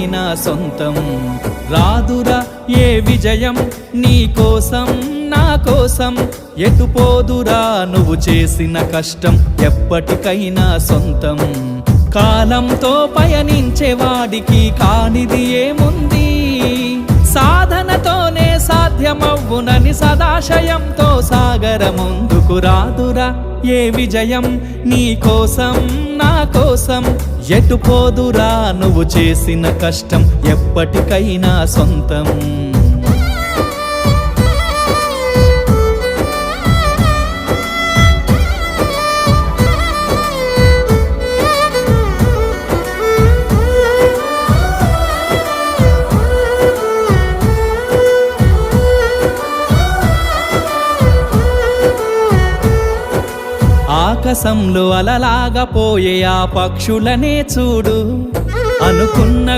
ఎప్పటికైనా సొంతం. రాదురా ఏ విజయం నీ కోసం నా కోసం, ఎటుపోదురా నువ్వు చేసిన కష్టం ఎప్పటికైనా సొంతం. కాలంతో పయనించేవాడికి కానిది ఏముంది, సాధనతోనే సాధ్యమవ్వునని సదాశయంతో సాగర ముందుకు. రాదురా ఏ విజయం నీ కోసం నా కోసం, ఎటుపోదురా నువ్వు చేసిన కష్టం ఎప్పటికైనా సొంతం. ఆకాశంలో అలలాగా పోయే ఆ పక్షులనే చూడు, అనుకున్న